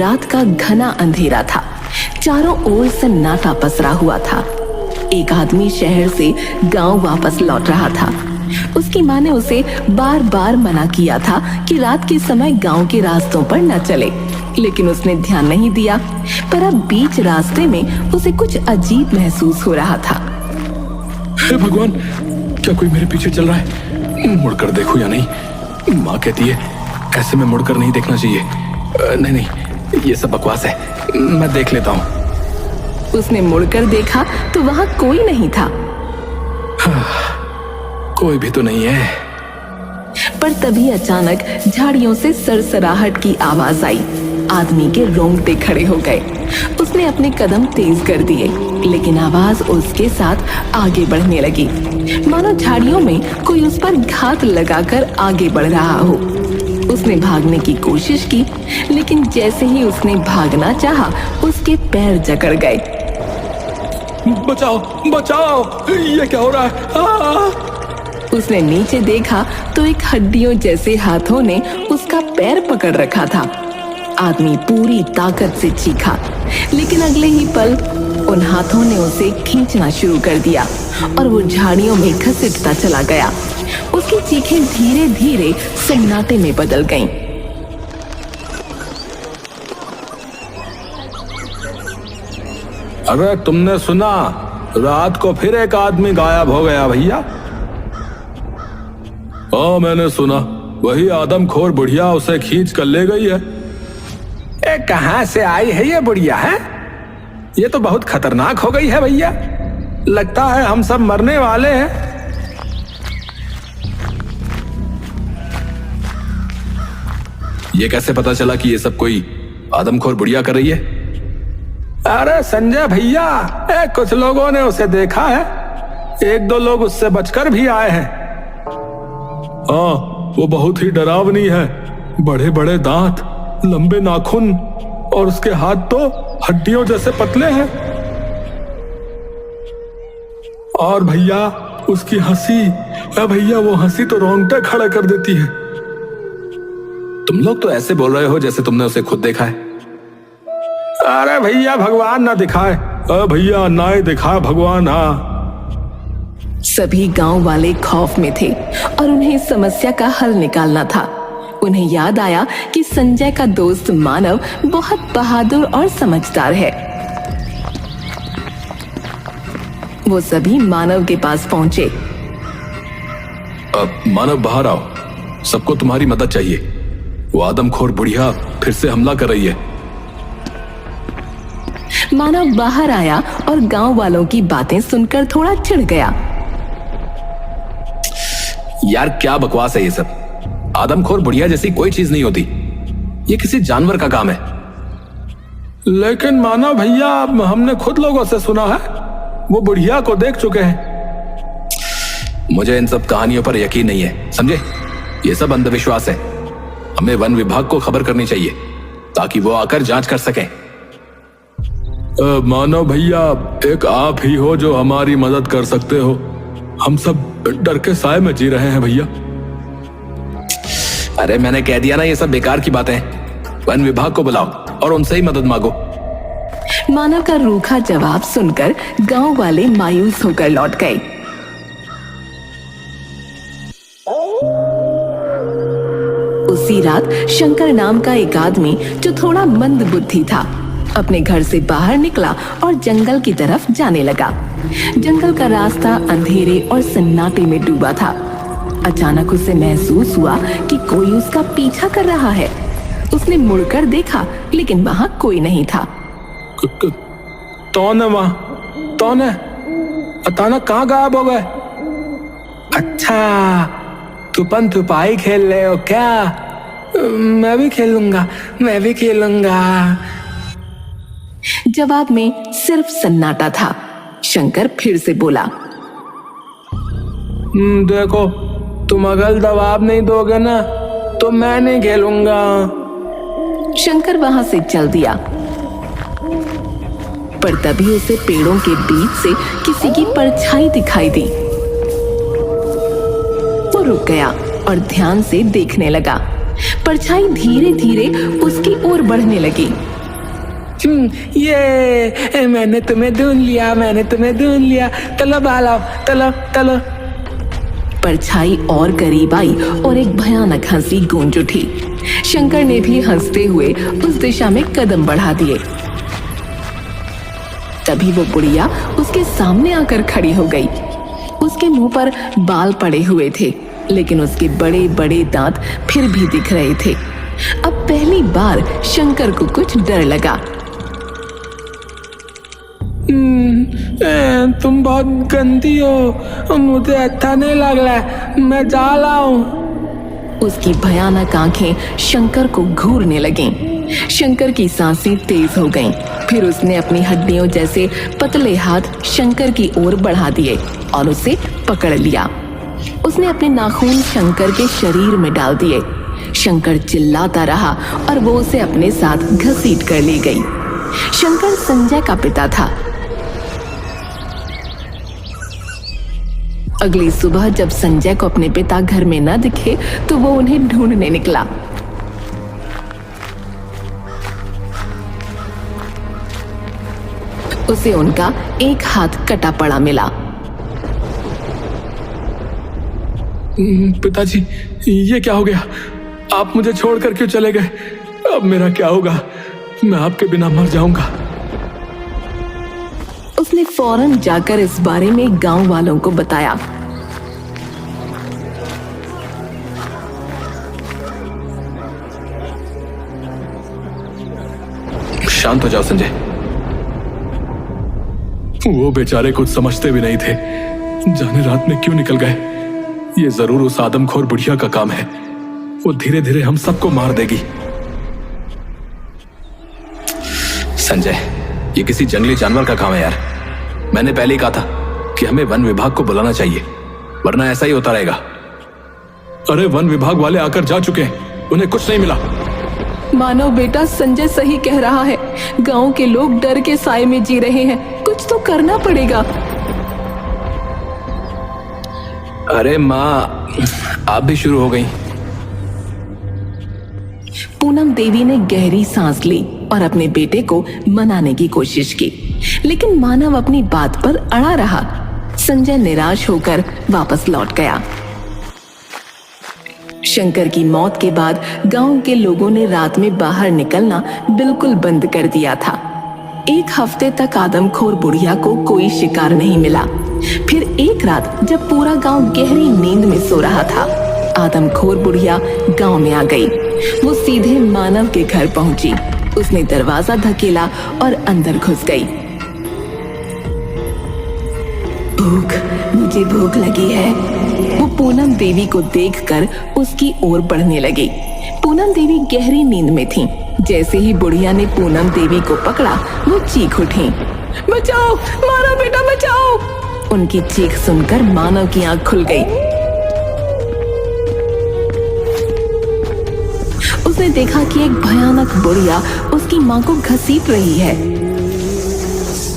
रात का घना अंधेरा था। चारों ओर सन्नाटा पसरा हुआ था। एक आदमी शहर से गांव वापस लौट रहा था। उसकी माँ ने उसे बार बार मना किया था कि रात के समय गांव के रास्तों पर न चले, लेकिन उसने ध्यान नहीं दिया। पर अब बीच रास्ते में उसे कुछ अजीब महसूस हो रहा था। हे भगवान, क्या कोई मेरे पीछे चल रहा है? मुड़कर देखो या नहीं? माँ कहती है ऐसे में मुड़कर नहीं देखना चाहिए। नहीं, ये सब बकवास है, मैं देख लेता हूँ। उसने मुड़कर देखा तो वहां कोई नहीं था। कोई भी तो नहीं है। पर तभी अचानक झाड़ियों से सरसराहट की आवाज आई। आदमी के रोंगटे खड़े हो गए। उसने अपने कदम तेज कर दिए, लेकिन आवाज उसके साथ आगे बढ़ने लगी, मानो झाड़ियों में कोई उस पर घात लगाकर आगे बढ़ रहा हो। उसने भागने की कोशिश की, लेकिन जैसे ही उसने भागना चाहा, उसके पैर जकड़ गए। बचाओ, बचाओ, ये क्या हो रहा है? उसने नीचे देखा तो एक हड्डियों जैसे हाथों ने उसका पैर पकड़ रखा था। आदमी पूरी ताकत से चीखा, लेकिन अगले ही पल उन हाथों ने उसे खींचना शुरू कर दिया और वो झाड़ियों में घसीटता चला गया। उसकी चीखें धीरे धीरे सन्नाटे में बदल गईं। अरे तुमने सुना? रात को फिर एक आदमी गायब हो गया भैया। हाँ, मैंने सुना। वही आदमखोर बुढ़िया उसे खींच कर ले गई है। कहां से आई है ये बुढ़िया है? ये तो बहुत खतरनाक हो गई है भैया। लगता है हम सब मरने वाले हैं। ये कैसे पता चला कि ये सब कोई आदमखोर बुढ़िया कर रही है? अरे संजय भैया, कुछ लोगों ने उसे देखा है। एक दो लोग उससे बचकर भी आए हैं। हाँ, वो बहुत ही डरावनी है। बड़े बड़े दांत, लंबे नाखून और उसके हाथ तो हड्डियों जैसे पतले हैं। और भैया उसकी हंसी, भैया वो हंसी तो रोंगटे खड़े कर देती है। तुम लोग तो ऐसे बोल रहे हो जैसे तुमने उसे खुद देखा है। अरे भैया भगवान ना दिखाए, भैया ना ही दिखाए भगवान। हाँ, सभी गांव वाले खौफ में थे और उन्हें समस्या का हल निकालना था। उन्हें याद आया कि संजय का दोस्त मानव बहुत बहादुर और समझदार है। वो सभी मानव के पास पहुंचे। अब मानव बाहर आओ, सबको तुम्हारी मदद चाहिए। वो आदमखोर बुढ़िया फिर से हमला कर रही है। मानव बाहर आया और गांव वालों की बातें सुनकर थोड़ा चिढ़ गया। यार क्या बकवास है ये सब। आदमखोर बुढ़िया जैसी कोई चीज नहीं होती। ये किसी जानवर का काम है। लेकिन मानव भैया, हमने खुद लोगों से सुना है, वो बुढ़िया को देख चुके हैं। मुझे इन सब कहानियों पर यकीन नहीं है, समझे? ये सब अंधविश्वास है। हमें वन विभाग को खबर करनी चाहिए ताकि वो आकर जांच कर सके। मानव भैया, एक आप ही हो जो हमारी मदद कर सकते हो। हम सब डर के साए में जी रहे हैं भैया। अरे मैंने कह दिया ना, ये सब बेकार की बातें हैं। वन विभाग को बुलाओ और उनसे ही मदद मांगो। मानव का रूखा जवाब सुनकर गांव वाले मायूस होकर लौट गए। उसी रात शंकर नाम का एक आदमी जो थोड़ा मंद बुद्धि था, अपने घर से बाहर निकला और जंगल की तरफ जाने लगा। जंगल का रास्ता अंधेरे और सन्नाटे में डूबा था। अचानक उसे महसूस हुआ कि कोई उसका पीछा कर रहा है। उसने मुड़कर देखा, लेकिन वहां कोई नहीं था। कौन है वहां? कौन है? अचानक कहाँ गायब हो गए? अच्छा, छुपन छुपाई खेल रहे हो क्या? मैं भी खेलूंगा, मैं भी खेलूंगा। जवाब में सिर्फ सन्नाटा था। शंकर फिर से बोला, देखो, तुम अगर जवाब नहीं दोगे ना तो मैं नहीं खेलूंगा। शंकर वहां से चल दिया, पर तभी उसे पेड़ों के बीच से किसी की परछाई दिखाई दी। वो रुक गया और ध्यान से देखने लगा। परछाई धीरे धीरे उसकी ओर बढ़ने लगी। ये मैंने तुम्हें ढूंढ लिया, मैंने तुम्हें ढूंढ लिया, चलो बाला, चलो चलो। परछाई और करीब आई और एक भयानक हंसी गूंज उठी। शंकर ने भी हंसते हुए उस दिशा में कदम बढ़ा दिए। तभी वो बुढ़िया उसके सामने आकर खड़ी हो गई। उसके मुंह पर बाल पड़े हुए थे, लेकिन उसके बड़े बड़े दांत फिर भी दिख रहे थे। अब पहली बार शंकर को कुछ डर लगा। तुम बहुत गंदी हो, मुझे अच्छा नहीं लग रहा है, मैं जा रहा हूँ। उसकी भयानक आंखें शंकर को घूरने लगीं। शंकर की सांसें तेज हो गईं। फिर उसने अपनी हड्डियों जैसे पतले हाथ शंकर की ओर बढ़ा दिए और उसे पकड़ लिया। उसने अपने नाखून शंकर के शरीर में डाल दिए। शंकर चिल्लाता रहा और वो उसे अपने साथ घसीट कर ले गई। शंकर संजय का पिता था। अगली सुबह जब संजय को अपने पिता घर में न दिखे तो वो उन्हें ढूंढने निकला। उसे उनका एक हाथ कटा पड़ा मिला। पिताजी, ये क्या हो गया? आप मुझे छोड़कर क्यों चले गए? अब मेरा क्या होगा? मैं आपके बिना मर जाऊंगा। उसने फौरन जाकर इस बारे में गांव वालों को बताया। शांत हो जाओ संजय। वो बेचारे कुछ समझते भी नहीं थे, जाने रात में क्यों निकल गए। ये जरूर उस आदमखोर बुढ़िया का काम है। वो धीरे धीरे हम सबको मार देगी। संजय, ये किसी जंगली जानवर का काम है यार। मैंने पहले ही कहा था कि हमें वन विभाग को बुलाना चाहिए, वरना ऐसा ही होता रहेगा। अरे वन विभाग वाले आकर जा चुके हैं, उन्हें कुछ नहीं मिला। मानव बेटा, संजय सही कह रहा है। गांव के लोग डर के साए में जी रहे हैं। कुछ तो करना पड़ेगा। अरे माँ, आप भी शुरू हो गई। पूनम देवी ने गहरी सांस ली और अपने बेटे को मनाने की कोशिश की, लेकिन मानव अपनी बात पर अड़ा रहा। संजय निराश होकर वापस लौट गया। शंकर की मौत के बाद गांव के लोगों ने रात में बाहर निकलना बिल्कुल बंद कर दिया था। एक हफ्ते तक आदमखोर बुढ़िया को कोई शिकार नहीं मिला। फिर एक रात जब पूरा गांव गहरी नींद में सो रहा था, आदमखोर बुढ़िया गांव में आ गई। वो सीधे मानव के घर पहुंची। उसने दरवाजा धकेला और अंदर घुस गई। मुझे भूख लगी है। वो पूनम देवी को देखकर उसकी ओर बढ़ने लगी। पूनम देवी गहरी नींद में थीं। जैसे ही बुढ़िया ने पूनम देवी को पकड़ा, वो चीख उठी, बचाओ, मानव बेटा बचाओ। उनकी चीख सुनकर मानव की आंख खुल गई। उसने देखा कि एक भयानक बुढ़िया उसकी माँ को घसीट रही है।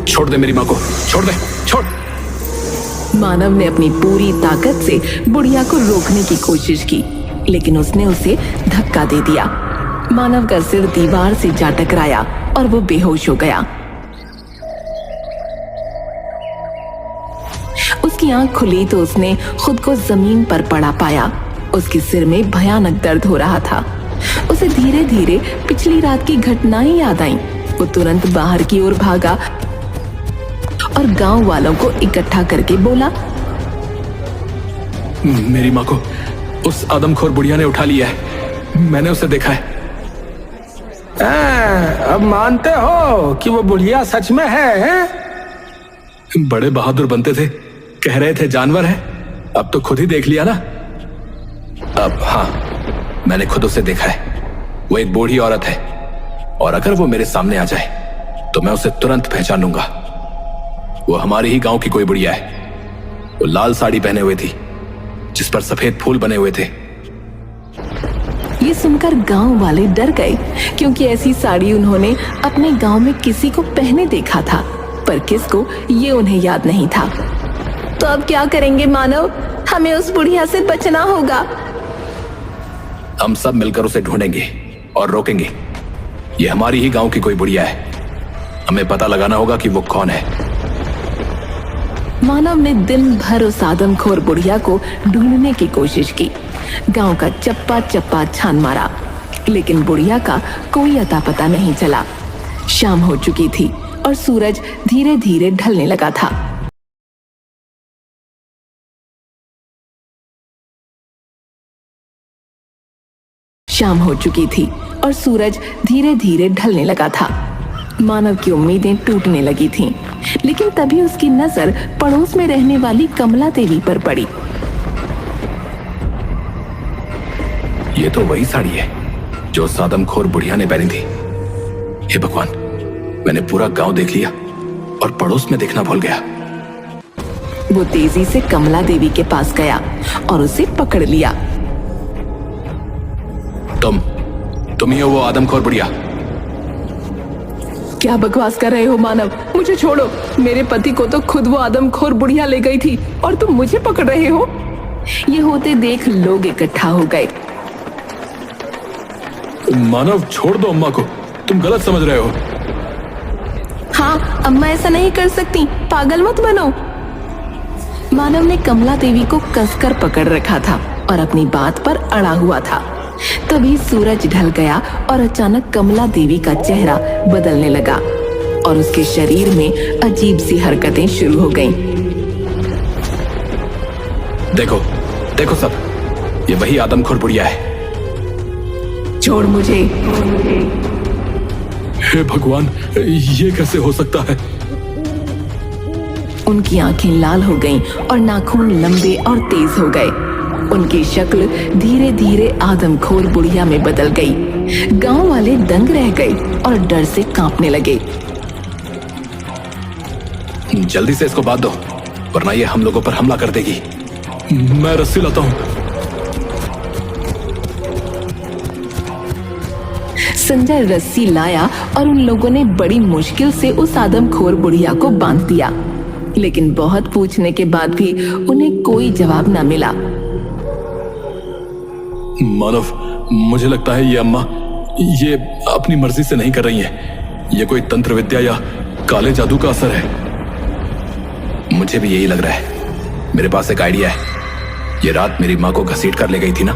छोड़ दे मेरी माँ को, छोड़ दे, छोड़। मानव ने अपनी पूरी ताकत से बुढ़िया को रोकने की कोशिश की, लेकिन उसने उसे धक्का दे दिया। मानव का सिर दीवार से जा टकराया और वो बेहोश हो गया। उसकी आंख खुली तो उसने खुद को जमीन पर पड़ा पाया। उसके सिर में भयानक दर्द हो रहा था। उसे धीरे धीरे पिछली रात की घटनाएं याद आईं। वो तुरंत बाहर की ओर भागा और गांव वालों को इकट्ठा करके बोला, मेरी माँ को उस आदमखोर बुढ़िया ने उठा लिया है। मैंने उसे देखा है। अब मानते हो कि वो बुढ़िया सच में है? बड़े बहादुर बनते थे, कह रहे थे जानवर है। अब तो खुद ही देख लिया ना। अब हाँ, मैंने खुद उसे देखा है। वो एक बूढ़ी औरत है, और अगर वो मेरे सामने आ जाए तो मैं उसे तुरंत पहचान लूंगा। वो हमारे ही गांव की कोई बुढ़िया है। वो लाल साड़ी पहने हुए थी, जिस पर सफेद फूल बने हुए थे। ये सुनकर गांव वाले डर गए, क्योंकि ऐसी साड़ी उन्होंने अपने गांव में किसी को पहने देखा था, पर किसको ये उन्हें याद नहीं था। तो अब क्या करेंगे मानव? हमें उस बुढ़िया से बचना होगा। हम सब मिलकर उसे ढूंढेंगे और रोकेंगे। ये हमारी ही गांव की कोई बुढ़िया है, हमें पता लगाना होगा कि वो कौन है। मानव ने दिन भर उस आदमखोर बुढ़िया को ढूंढने की कोशिश की। गांव का चप्पा चप्पा छान मारा, लेकिन बुढ़िया का कोई अता पता नहीं चला। शाम हो चुकी थी और सूरज धीरे धीरे ढलने लगा था। शाम हो चुकी थी और सूरज धीरे धीरे ढलने लगा था। मानव की उम्मीदें टूटने लगी थीं, लेकिन तभी उसकी नजर पड़ोस में रहने वाली कमला देवी पर पड़ी। ये तो वही साड़ी है जो उस आदमखोर बुढ़िया ने पहनी थी। हे भगवान, मैंने पूरा गांव देख लिया और पड़ोस में देखना भूल गया। वो तेजी से कमला देवी के पास गया और उसे पकड़ लिया। तुम ही हो वो आदमखोर बुढ़िया? क्या बकवास कर रहे हो मानव? मुझे छोड़ो। मेरे पति को तो खुद वो आदमखोर बुढ़िया ले गई थी और तुम मुझे पकड़ रहे हो। ये होते देख लोग इकट्ठा हो गए। मानव, छोड़ दो अम्मा को, तुम गलत समझ रहे हो। हाँ, अम्मा ऐसा नहीं कर सकती, पागल मत बनो। मानव ने कमला देवी को कसकर पकड़ रखा था और अपनी बात पर अड़ा हुआ था। तभी सूरज ढल गया और अचानक कमला देवी का चेहरा बदलने लगा और उसके शरीर में अजीब सी हरकतें शुरू हो गईं। देखो देखो सब, ये वही आदमखोर बुढ़िया है। छोड़ मुझे। हे भगवान, ये कैसे हो सकता है? उनकी आंखें लाल हो गईं और नाखून लंबे और तेज हो गए। उनकी शक्ल धीरे धीरे आदमखोर बुढ़िया में बदल गई। गांव वाले दंग रह गए और डर से कांपने लगे। जल्दी से इसको बांध दो, वरना ये हम लोगों पर हमला कर देगी। मैं रस्सी लाता हूं। संजय रस्सी लाया और उन लोगों ने बड़ी मुश्किल से उस आदमखोर बुढ़िया को बांध दिया, लेकिन बहुत पूछने के बाद भी उन्हें कोई जवाब न मिला। मानव, मुझे लगता है ये अम्मा ये अपनी मर्जी से नहीं कर रही हैं। ये कोई तंत्र विद्या या काले जादू का असर है। मुझे भी यही लग रहा है। मेरे पास एक आइडिया है। ये रात मेरी माँ को घसीट कर ले गई थी ना,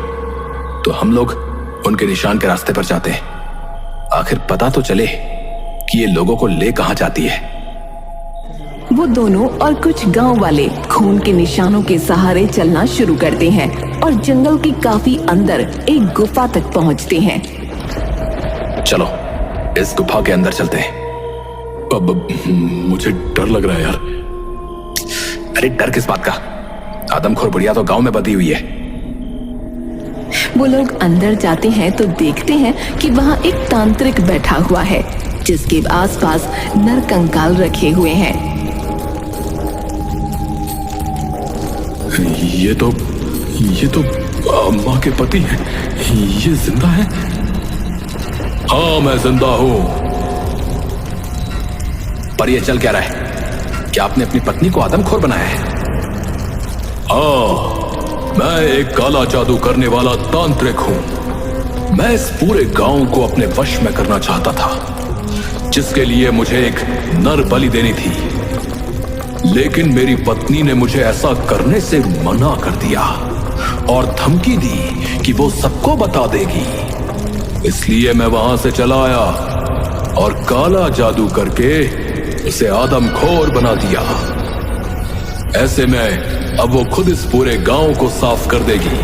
तो हम लोग उनके निशान के रास्ते पर जाते हैं। आखिर पता तो चले कि ये लोगों को ले कहां जाती है। वो दोनों और कुछ गांव वाले खून के निशानों के सहारे चलना शुरू करते हैं और जंगल की काफी अंदर एक गुफा तक पहुंचते हैं। चलो इस गुफा के अंदर चलते हैं। अब मुझे डर लग रहा है यार। अरे डर किस बात का? आदमखोर बुढ़िया तो गांव में बंधी हुई है। वो लोग अंदर जाते हैं तो देखते हैं कि वहाँ एक तांत्रिक बैठा हुआ है, जिसके आसपास नरकंकाल रखे हुए हैं। ये तो अम्मा के पति हैं। ये जिंदा है? हाँ, मैं जिंदा हूं। पर ये चल क्या रहा है? क्या आपने अपनी पत्नी को आदमखोर बनाया है? हाँ, मैं एक काला जादू करने वाला तांत्रिक हूं। मैं इस पूरे गांव को अपने वश में करना चाहता था, जिसके लिए मुझे एक नर बलि देनी थी। लेकिन मेरी पत्नी ने मुझे ऐसा करने से मना कर दिया और धमकी दी कि वो सबको बता देगी। इसलिए मैं वहां से चला आया और काला जादू करके उसे आदमखोर बना दिया। ऐसे में अब वो खुद इस पूरे गांव को साफ कर देगी।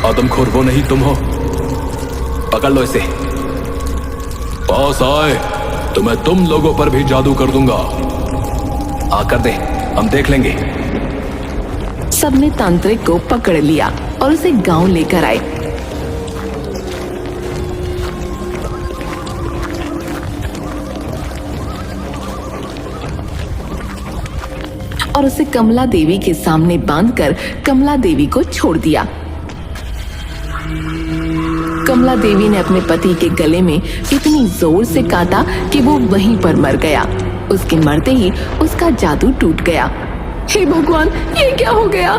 आदमखोर वो नहीं, तुम हो। पकड़ लो इसे। पास आए तो मैं तुम लोगों पर भी जादू कर दूंगा। आकर दे, हम देख लेंगे। सबने तांत्रिक को पकड़ लिया और उसे गांव लेकर आए। और उसे कमला देवी के सामने बांधकर कमला देवी को छोड़ दिया। कमला देवी ने अपने पति के गले में इतनी जोर से काटा कि वो वहीं पर मर गया। उसके मरते ही उसका जादू टूट गया। हे भगवान, ये क्या हो गया?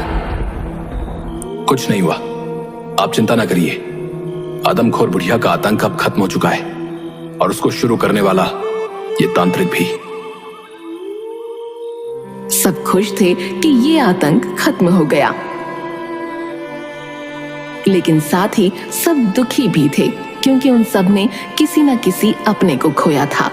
कुछ नहीं हुआ, आप चिंता ना करिए। आदमखोर बुढ़िया का आतंक अब खत्म हो चुका है और उसको शुरू करने वाला ये तांत्रिक भी। सब खुश थे कि ये आतंक खत्म हो गया, लेकिन साथ ही सब दुखी भी थे क्योंकि उन सब ने किसी न किसी अपने को खोया था।